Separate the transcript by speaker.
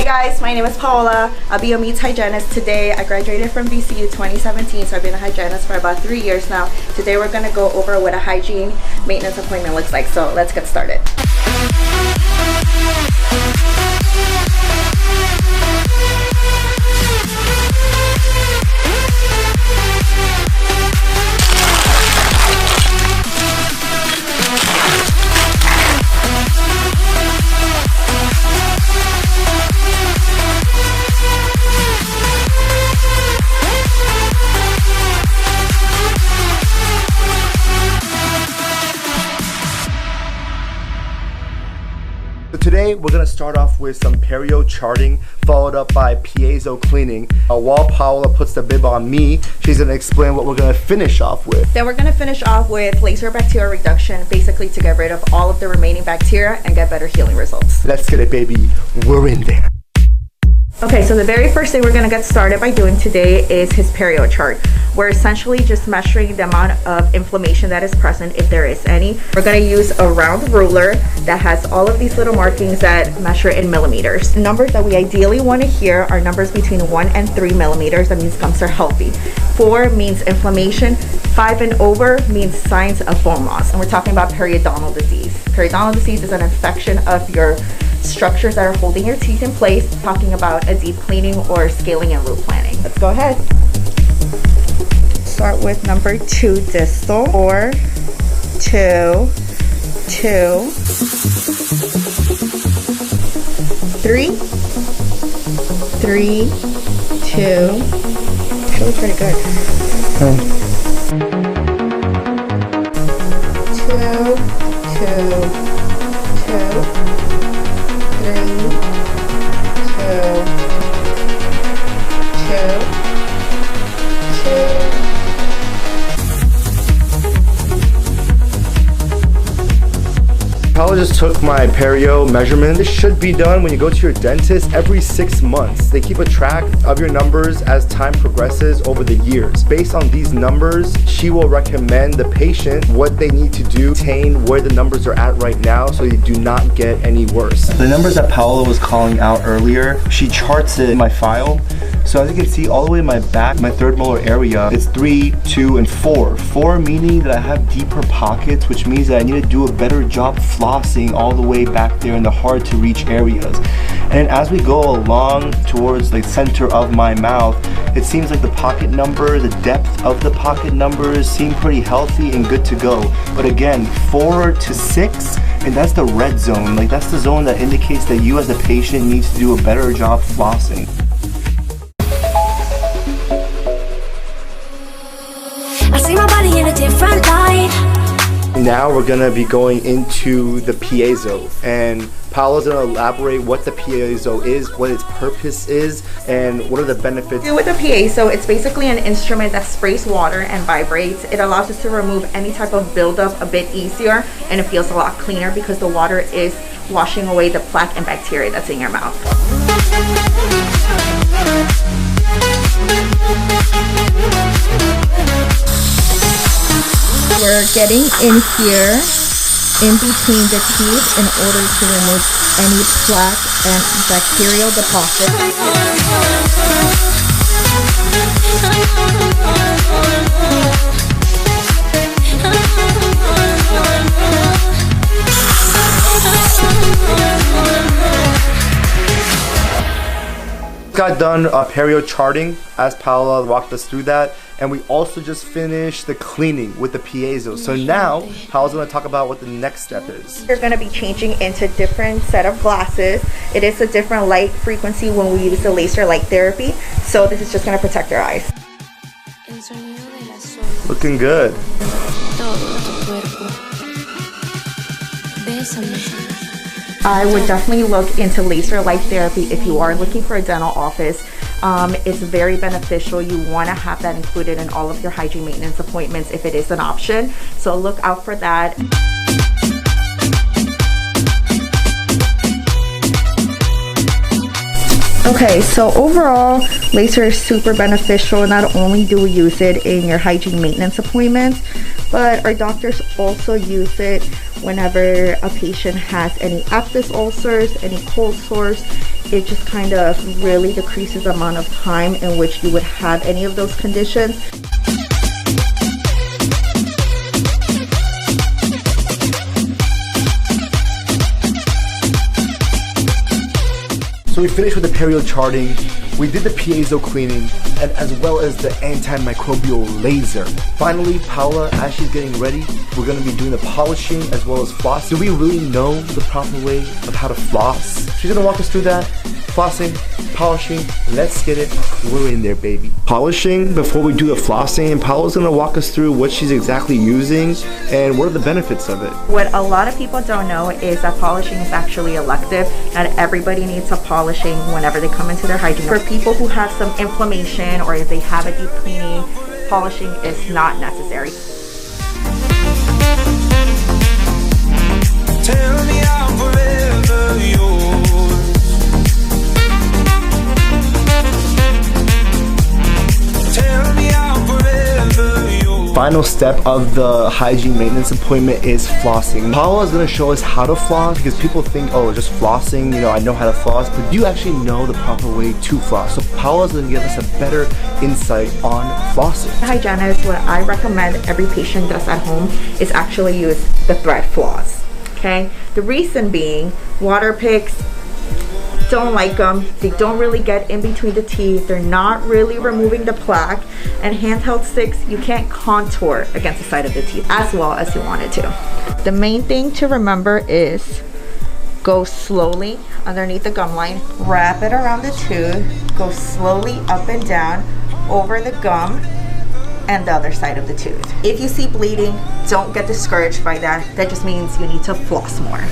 Speaker 1: Hey guys, my name is Paola. I'll be your meat hygienist today. I graduated from VCU 2017, so I've been a hygienist for about 3 years now. Today we're going to go over what a hygiene maintenance appointment looks like, so let's get started.
Speaker 2: Today we're going to start off with some perio charting, followed up by piezo cleaning. While Paola puts the bib on me, she's going to explain what we're going to finish off with.
Speaker 1: Then we're going to finish off with laser bacterial reduction, basically to get rid of all of the remaining bacteria and get better healing results.
Speaker 2: Let's get it, baby. We're in there.
Speaker 1: Okay, so the very first thing we're going to get started by doing today is his perio chart. We're essentially just measuring the amount of inflammation that is present, if there is any. We're going to use a round ruler that has all of these little markings that measure in millimeters. The numbers that we ideally want to hear are numbers between 1 and 3 millimeters. That means gums are healthy. 4 means inflammation. 5 and over means signs of bone loss. And we're talking about periodontal disease. Periodontal disease is an infection of your structures that are holding your teeth in place, talking about a deep cleaning or scaling and root planning. Let's go ahead. Start with number 2 distal. 4, 2, 2, 3, 3, 2. Actually pretty good. 2, 2, 2. 3, 2, 2, 2.
Speaker 2: Paola just took my perio measurement. This should be done when you go to your dentist every 6 months. They keep a track of your numbers as time progresses over the years. Based on these numbers, she will recommend the patient what they need to do to attain where the numbers are at right now so you do not get any worse. The numbers that Paola was calling out earlier, she charts it in my file. So as you can see, all the way in my back, my third molar area, it's 3, 2, and 4. 4 meaning that I have deeper pockets, which means that I need to do a better job flossing all the way back there in the hard to reach areas. And as we go along towards the center of my mouth, it seems like the pocket number, the depth of the pocket numbers seem pretty healthy and good to go. But again, 4 to 6, and that's the red zone. Like that's the zone that indicates that you as a patient needs to do a better job flossing.
Speaker 3: I see my body in a different light.
Speaker 2: Now we're gonna be going into the piezo, and Paola's gonna elaborate what the piezo is, what its purpose is, and what are the benefits.
Speaker 1: With the piezo, it's basically an instrument that sprays water and vibrates. It allows us to remove any type of buildup a bit easier, and it feels a lot cleaner because the water is washing away the plaque and bacteria that's in your mouth. We're getting in here in between the teeth in order to remove any plaque and bacterial deposit.
Speaker 2: Got done perio charting as Paola walked us through that, and we also just finished the cleaning with the piezo. So now Paola's going to talk about what the next step is.
Speaker 1: You're going to be changing into different set of glasses. It is a different light frequency when we use the laser light therapy, so this is just going to protect our eyes.
Speaker 2: Looking good.
Speaker 1: I would definitely look into laser light therapy if you are looking for a dental office. It's very beneficial. You want to have that included in all of your hygiene maintenance appointments if it is an option. So look out for that. Okay, so overall, laser is super beneficial. Not only do we use it in your hygiene maintenance appointments, but our doctors also use it whenever a patient has any abscess ulcers, any cold sores, it just kind of really decreases the amount of time in which you would have any of those conditions.
Speaker 2: So we finished with the perio charting, we did the piezo cleaning, and as well as the antimicrobial laser. Finally, Paola, as she's getting ready, we're gonna be doing the polishing as well as floss. Do we really know the proper way of how to floss? She's gonna walk us through that. Flossing, polishing, let's get it. We're in there, baby. Polishing before we do the flossing, and Paola's gonna walk us through what she's exactly using and what are the benefits of it.
Speaker 1: What a lot of people don't know is that polishing is actually elective. Not everybody needs a polishing whenever they come into their hygiene. For people who have some inflammation or if they have a deep cleaning, polishing is not necessary.
Speaker 4: Tell me I'm forever yours. Tell me I'm forever yours.
Speaker 2: Final step of the hygiene maintenance appointment is flossing. Paola is going to show us how to floss because people think, oh, just flossing, you know, I know how to floss, but do you actually know the proper way to floss? So Paola is going to give us a better insight on flossing.
Speaker 1: Hygienist, what I recommend every patient does at home is actually use the thread floss. Okay, the reason being, water picks, don't like them. They don't really get in between the teeth. They're not really removing the plaque. And handheld sticks, you can't contour against the side of the teeth as well as you wanted to. The main thing to remember is go slowly underneath the gum line, wrap it around the tooth, go slowly up and down over the gum and the other side of the tooth. If you see bleeding, don't get discouraged by that. That just means you need to floss more.